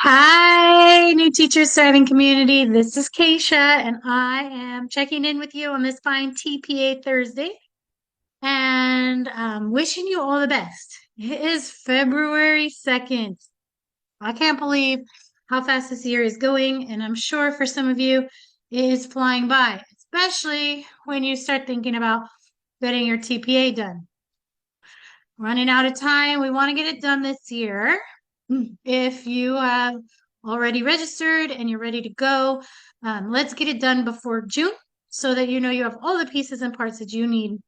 Hi, new teachers thriving community. This is Keisha, and I am checking in with you on this fine TPA Thursday and wishing you all the best. It is February 2nd. I can't believe how fast this year is going, and I'm sure for some of you it is flying by, especially when you start thinking about getting your TPA done. Running out of time. We want to get it done this year. If you have already registered and you're ready to go, let's get it done before June so that you know you have all the pieces and parts that you need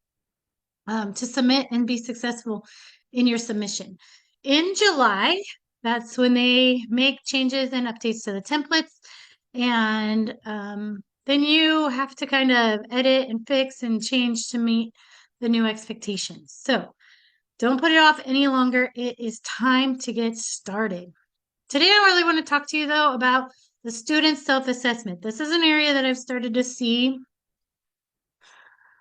to submit and be successful in your submission. In July, that's when they make changes and updates to the templates. And then you have to kind of edit and fix and change to meet the new expectations. So don't put it off any longer. It is time to get started. Today, I really want to talk to you, though, about the student self-assessment. This is an area that I've started to see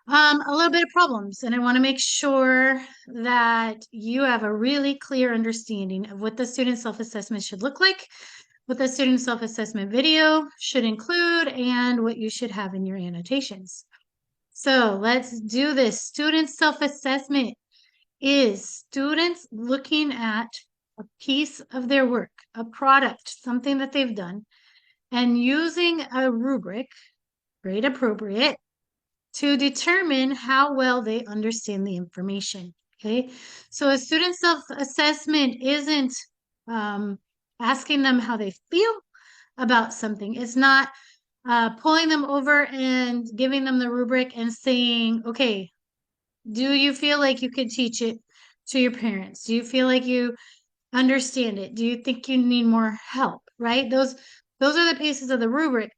a little bit of problems, and I want to make sure that you have a really clear understanding of what the student self-assessment should look like, what the student self-assessment video should include, and what you should have in your annotations. So let's do this. Student self-assessment is students looking at a piece of their work, a product, something that they've done, and using a rubric, grade appropriate, to determine how well they understand the information. Okay, so a student self-assessment isn't asking them how they feel about something. It's not pulling them over and giving them the rubric and saying, okay, do you feel like you could teach it to your parents? Do you feel like you understand it? Do you think you need more help? Right? Those are the pieces of the rubric,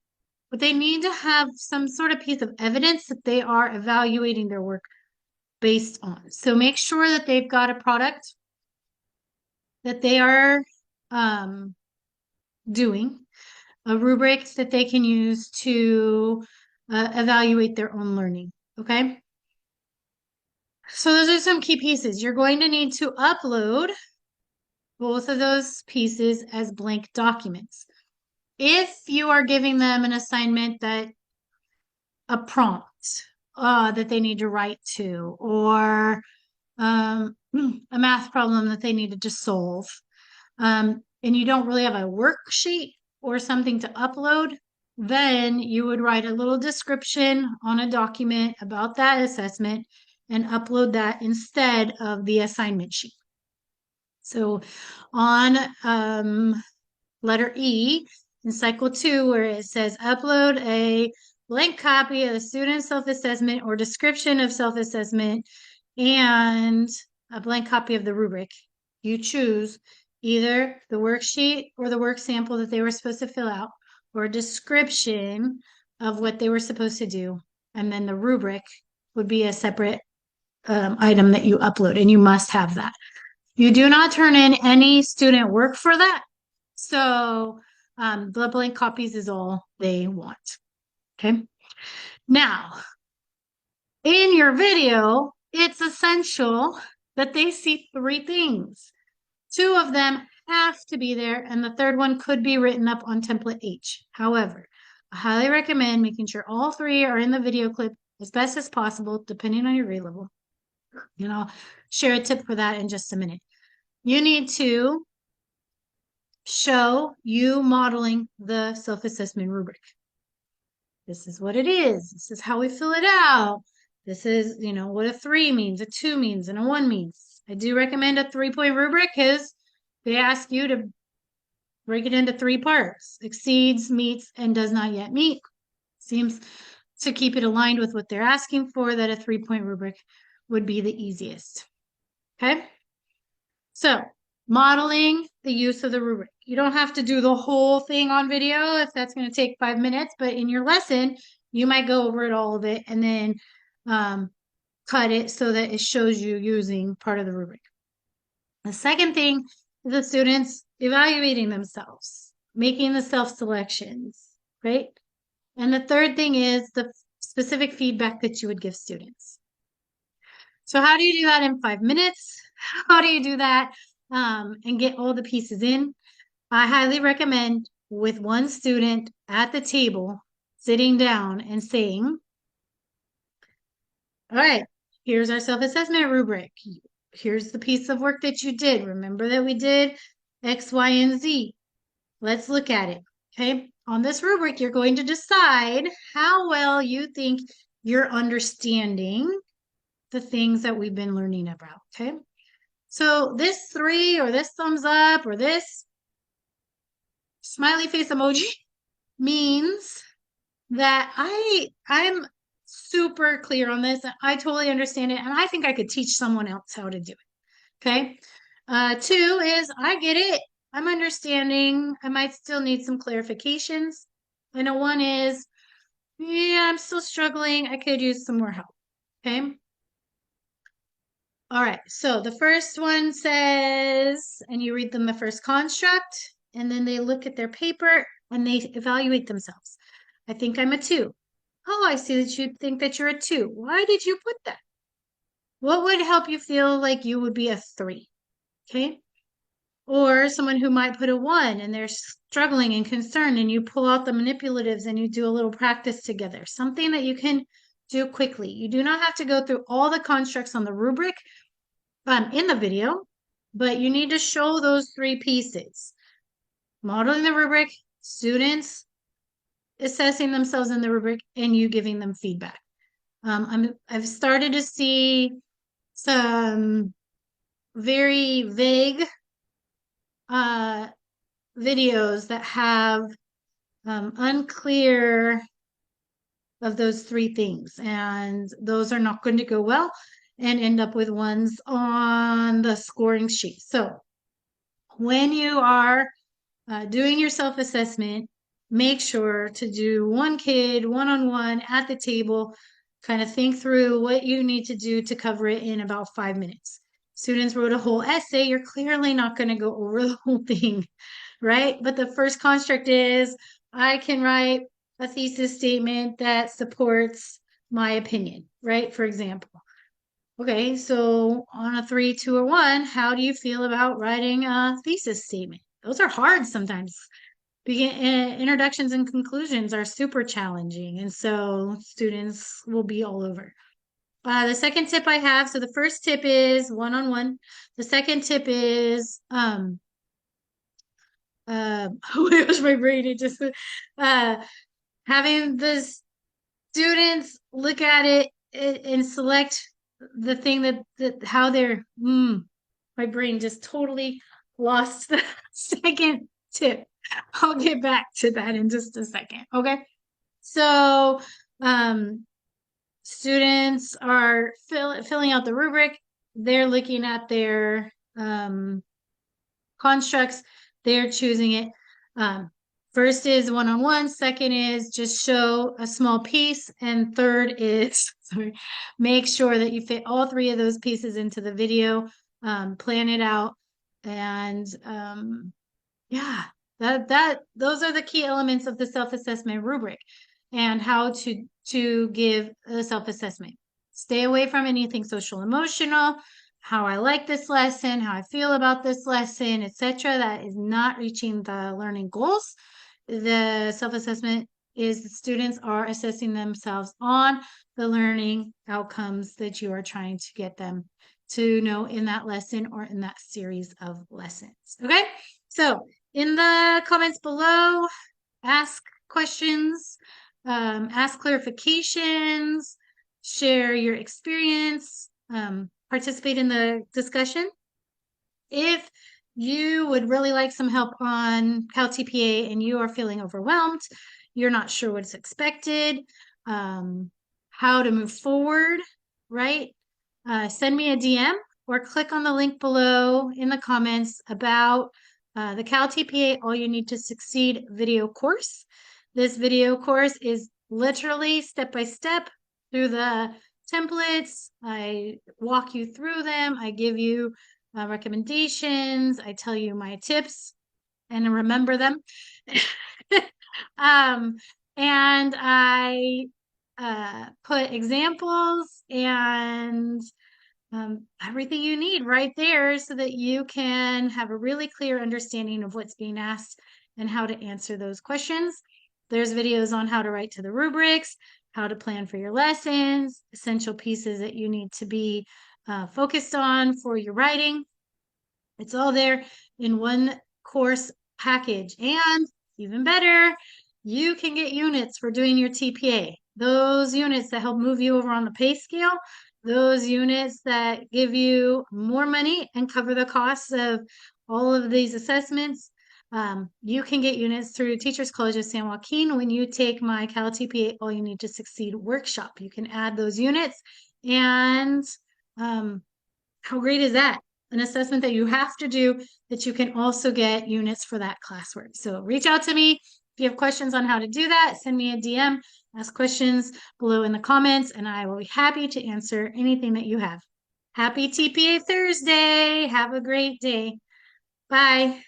but they need to have some sort of piece of evidence that they are evaluating their work based on. So make sure that they've got a product that they are doing, a rubric that they can use to evaluate their own learning. Okay. So those are some key pieces. You're going to need to upload both of those pieces as blank documents. If you are giving them an assignment that a prompt that they need to write to, or a math problem that they needed to solve, and you don't really have a worksheet or something to upload, then you would write a little description on a document about that assessment and upload that instead of the assignment sheet. So on letter E in cycle 2, where it says upload a blank copy of the student self-assessment or description of self-assessment and a blank copy of the rubric, you choose either the worksheet or the work sample that they were supposed to fill out, or a description of what they were supposed to do. And then the rubric would be a separate item that you upload, and you must have that. You do not turn in any student work for that. So the blank copies is all they want. Okay. Now, in your video, it's essential that they see 3 things. 2 of them have to be there, and the third one could be written up on template H. However, I highly recommend making sure all 3 are in the video clip as best as possible, depending on your grade level. And I'll share a tip for that in just a minute. You need to show you modeling the self-assessment rubric. This is what it is. This is how we fill it out. This is, what a 3 means, a 2 means, and a 1 means. I do recommend a 3-point rubric because they ask you to break it into 3 parts: exceeds, meets, and does not yet meet. Seems to keep it aligned with what they're asking for, that a 3-point rubric would be the easiest. Okay? So, modeling the use of the rubric. You don't have to do the whole thing on video if that's going to take 5 minutes, but in your lesson, you might go over it, all of it, and then cut it so that it shows you using part of the rubric. The second thing is the students evaluating themselves, making the self-selections, right? And the third thing is the specific feedback that you would give students. So how do you do that in 5 minutes? How do you do that and get all the pieces in? I highly recommend with one student at the table sitting down and saying, all right, here's our self-assessment rubric. Here's the piece of work that you did. Remember that we did X, Y, and Z. Let's look at it. Okay. On this rubric, you're going to decide how well you think you're understanding the things that we've been learning about. Okay. So this 3 or this thumbs up or this smiley face emoji means that I'm super clear on this. I totally understand it, and I think I could teach someone else how to do it. Okay. 2 is I get it. I'm understanding. I might still need some clarifications. And a 1 is, yeah, I'm still struggling. I could use some more help. Okay. All right. So the first one says, and you read them the first construct, and then they look at their paper and they evaluate themselves. I think I'm a 2. Oh, I see that you think that you're a 2. Why did you put that? What would help you feel like you would be a 3? Okay. Or someone who might put a 1 and they're struggling and concerned, and you pull out the manipulatives and you do a little practice together. Something that you can do quickly. You do not have to go through all the constructs on the rubric in the video, but you need to show those 3 pieces. Modeling the rubric, students assessing themselves in the rubric, and you giving them feedback. I've started to see some very vague videos that have unclear of those 3 things, and those are not going to go well and end up with ones on the scoring sheet. So when you are doing your self-assessment, make sure to do one kid one-on-one at the table, kind of think through what you need to do to cover it in about 5 minutes. Students wrote a whole essay, you're clearly not going to go over the whole thing, right? But the first construct is I can write a thesis statement that supports my opinion, right? For example. Okay, so on a 3, 2, or 1, how do you feel about writing a thesis statement? Those are hard sometimes. Introductions and conclusions are super challenging, and so students will be all over. The second tip I have, so the first tip is one-on-one. The second tip is oh my gosh, my brain, it just having the students look at it and select the thing that how they're my brain just totally lost the second tip. I'll get back to that in just a second. Okay. So students are filling out the rubric. They're looking at their constructs. They're choosing it. First is one-on-one. Second is just show a small piece. And third is, sorry, make sure that you fit all 3 of those pieces into the video. Plan it out. And yeah, those are the key elements of the self-assessment rubric and how to give a self-assessment. Stay away from anything social emotional, how I like this lesson, how I feel about this lesson, etc. That is not reaching the learning goals. The self-assessment is the students are assessing themselves on the learning outcomes that you are trying to get them to know in that lesson or in that series of lessons. Okay, so in the comments below, ask questions, ask clarifications, share your experience, participate in the discussion. If you would really like some help on CalTPA and you are feeling overwhelmed, you're not sure what's expected, how to move forward, right? Send me a DM or click on the link below in the comments about the CalTPA All You Need to Succeed video course. This video course is literally step-by-step through the templates. I walk you through them. I give you recommendations. I tell you my tips and remember them. um, and I put examples and everything you need right there so that you can have a really clear understanding of what's being asked and how to answer those questions. There's videos on how to write to the rubrics, how to plan for your lessons, essential pieces that you need to be focused on for your writing. It's all there in one course package. And even better, you can get units for doing your TPA. Those units that help move you over on the pay scale, those units that give you more money and cover the costs of all of these assessments. You can get units through Teachers College of San Joaquin when you take my CalTPA All You Need to Succeed workshop. You can add those units and how great is that? An assessment that you have to do that you can also get units for that classwork. So reach out to me. If you have questions on how to do that, send me a DM, ask questions below in the comments, and I will be happy to answer anything that you have. Happy TPA Thursday. Have a great day. Bye.